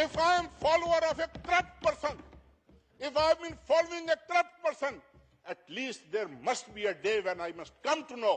If I am follower of a corrupt person, if I have been following a corrupt person, at least there must be a day when I must come to know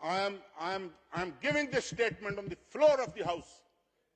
I am giving this statement on the floor of the house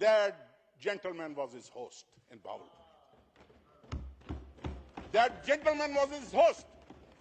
that gentleman was his host in Bahawalpur. That gentleman was his host.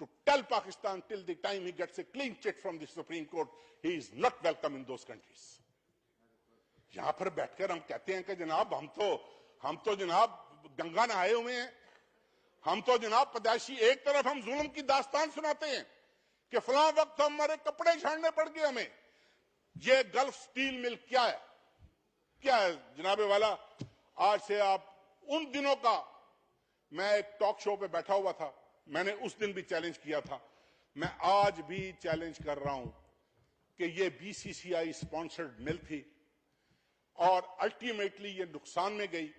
to tell Pakistan till the time he gets a clean chit from the Supreme Court, he is not welcome in those countries. یہاں پر بیٹھ کر ہم کہتے ہیں کہ جناب ہم تو جناب گنگا نہائے ہوئے ہیں، ہم تو جناب پیدائشی، ایک طرف ہم ظلم کی داستان سناتے ہیں کہ فلاں وقت ہمارے کپڑے جھاڑنے پڑ گئے ہمیں. یہ گلف سٹیل مل کیا ہے جناب والا؟ آج سے آپ ان دنوں کا، میں ایک ٹاک شو پہ بیٹھا ہوا تھا، میں نے اس دن بھی چیلنج کیا تھا، میں آج بھی چیلنج کر رہا ہوں کہ یہ بی سی سی آئی اسپانسرڈ مل تھی اور الٹیمیٹلی یہ نقصان میں گئی.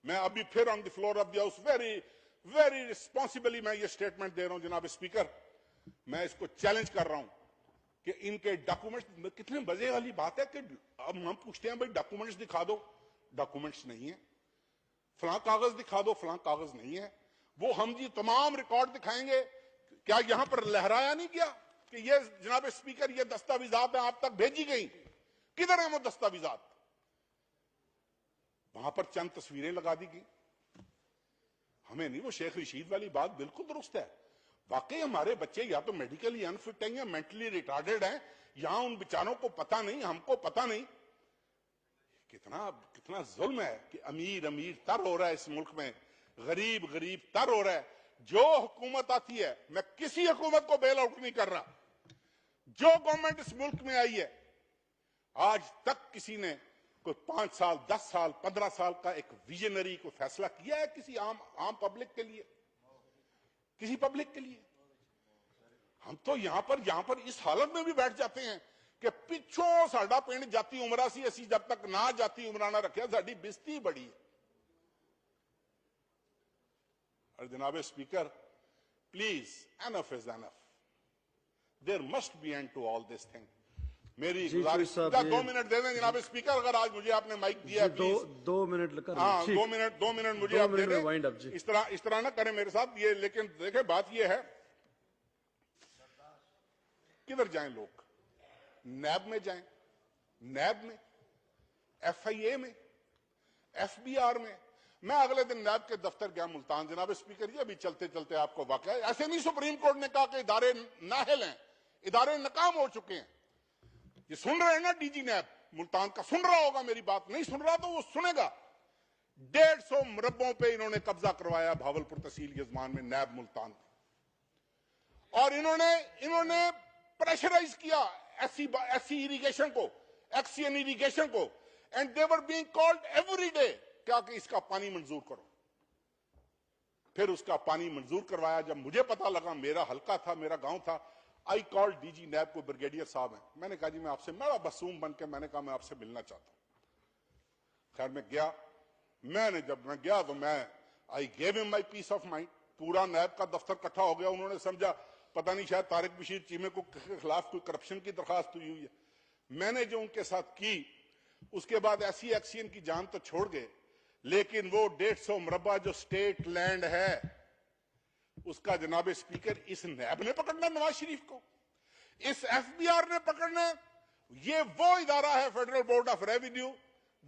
میں ابھی پھر on the floor of the house very very responsibly میں یہ سٹیٹمنٹ دے رہا ہوں جناب اسپیکر، میں اس کو چیلنج کر رہا ہوں کہ ان کے ڈاکومنٹس، کتنے مزے والی بات ہے کہ اب ہم پوچھتے ہیں بھائی ڈاکومنٹس دکھا دو، ڈاکومنٹس نہیں ہیں. فلاں کاغذ دکھا دو، فلاں کاغذ نہیں ہے. وہ ہم جی تمام ریکارڈ دکھائیں گے. کیا یہاں پر لہرایا نہیں گیا کہ یہ جناب اسپیکر یہ دستاویزات ہیں آپ تک بھیجی گئی؟ کدھر ہیں وہ دستاویزات؟ وہاں پر چند تصویریں لگا دی گئی. ہمیں نہیں، وہ شیخ رشید والی بات بالکل درست ہے. واقعی ہمارے بچے یا تو میڈیکلی انفٹ ہیں یا مینٹلی ریٹارڈڈ ہیں، یہاں ان بیچاروں کو پتہ نہیں، ہم کو پتہ نہیں. کتنا ظلم ہے کہ امیر تر ہو رہا ہے اس ملک میں، غریب تر ہو رہا ہے. جو حکومت آتی ہے، میں کسی حکومت کو بیل آؤٹ نہیں کر رہا، جو گورنمنٹ اس ملک میں آئی ہے آج تک کسی نے کوئی 5 سال 10 سال 15 سال کا ایک ویژنری کو فیصلہ کیا ہے کسی عام پبلک کے لیے، کسی پبلک کے لیے؟ ہم تو یہاں پر اس حالت میں بھی بیٹھ جاتے ہیں کہ پچھوں ساڈا پنڈ جاتی عمرہ سی، اسی جب تک نہ جاتی عمرہ نہ رکھے ساڈی بےزتی بڑی ہے. اور جناب speaker please, enough is enough. There must be end to all this thing. میری گزارش، 2 منٹ دے دیں جناب اسپیکر، اگر آج مجھے آپ نے مائک دیا پلیز. 2 منٹ ہاں 2 منٹ مجھے آپ دے دیں. اس طرح نہ کریں میرے ساتھ یہ. لیکن دیکھیں بات یہ ہے، کدھر جائیں لوگ؟ نیب میں جائیں، نیب میں، ایف آئی اے میں، ایف بی آر میں. میں اگلے دن نیب کے دفتر گیا ملتان جناب اسپیکر، یہ ابھی چلتے چلتے آپ کو واقعہ، ایسے نہیں سپریم کورٹ نے کہا کہ ادارے نااہل ہیں، ادارے ناکام ہو چکے ہیں. یہ سن رہے ہیں نا ڈی جی نیب ملتان کا، سن رہا ہوگا میری بات، نہیں سن رہا تو وہ سنے گا. 150 مربوں پہ انہوں نے قبضہ کروایا بھاولپور تحصیل یزمان میں نیب ملتان. اور انہوں نے پریشرائز کیا ایسی اریگیشن کو، ایکسین اریگیشن کو، and they were being called every day کیا کہ اس کا پانی منظور کرو. پھر اس کا پانی منظور کروایا. جب مجھے پتا لگا، میرا حلقہ تھا، میرا گاؤں تھا، آئی کال ڈی جی نیب کو، بریگیڈیئر صاحب ہیں، میں نے کہا جی میں آپ سے بڑا معصوم بن کے میں نے کہا میں آپ سے ملنا چاہتا ہوں. خیر میں گیا، جب میں گیا تو میں آئی گیو ہم مائی پیس آف مائنڈ. پورا نیب کا دفتر اکٹھا ہو گیا. انہوں نے سمجھا پتہ نہیں شاید طارق بشیر چیمے کو کے خلاف کوئی کرپشن کی درخواست ہوئی ہے. میں نے جو ان کے ساتھ کی، اس کے بعد ایسی ایکسین کی جان تو چھوڑ گئے، لیکن وہ 150 مربع جو سٹیٹ لینڈ ہے اس کا جناب اسپیکر اس نیب نے پکڑنا، نواز شریف کو، اس ایف بی آر نے پکڑنا. یہ وہ ادارہ ہے federal board of revenue.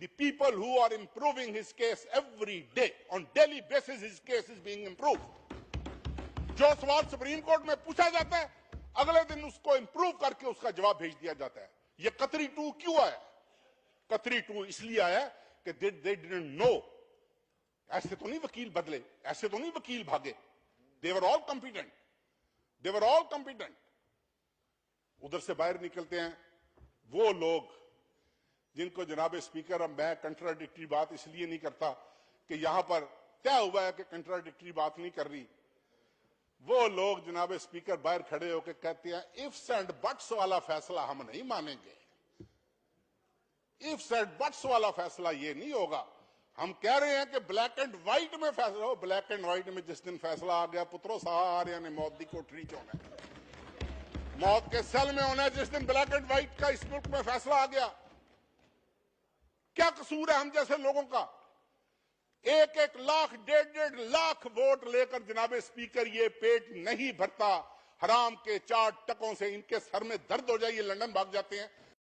The people who are improving his case every day, on daily basis his case is being improved. جو سوال سپریم کورٹ میں پوچھا جاتا ہے اگلے دن اس کو امپروو کر کے اس کا جواب بھیج دیا جاتا ہے. یہ قطری 2 کیوں آیا؟ قطری 2 اس لیے آیا کہ they didn't know. ایسے تو نہیں وکیل بدلے، ایسے تو نہیں وکیل بھاگے. They were all competent. They were all competent. ادھر سے باہر نکلتے ہیں وہ لوگ جن کو جناب اسپیکر، اب میں کنٹراڈکٹری بات اس لیے نہیں کرتا کہ یہاں پر طے ہوا ہے کہ کنٹراڈکٹری بات نہیں کر رہی. وہ لوگ جناب اسپیکر باہر کھڑے ہو کے کہتے ہیں ifs and buts والا فیصلہ ہم نہیں مانیں گے، ifs and buts والا فیصلہ یہ نہیں ہوگا. ہم کہہ رہے ہیں کہ بلیک اینڈ وائٹ میں فیصلہ ہو. بلیک اینڈ وائٹ میں جس دن فیصلہ آ گیا پترو سارے نے موت دی کوٹری چ ہونا ہے، موت کے سیل میں ہونا ہے جس دن بلیک اینڈ وائٹ کا اس ملک میں فیصلہ آ گیا. کیا قصور ہے ہم جیسے لوگوں کا؟ 1 لاکھ 1.5 لاکھ ووٹ لے کر جناب اسپیکر یہ پیٹ نہیں بھرتا. حرام کے 4 ٹکوں سے ان کے سر میں درد ہو جائے، یہ لندن بھاگ جاتے ہیں.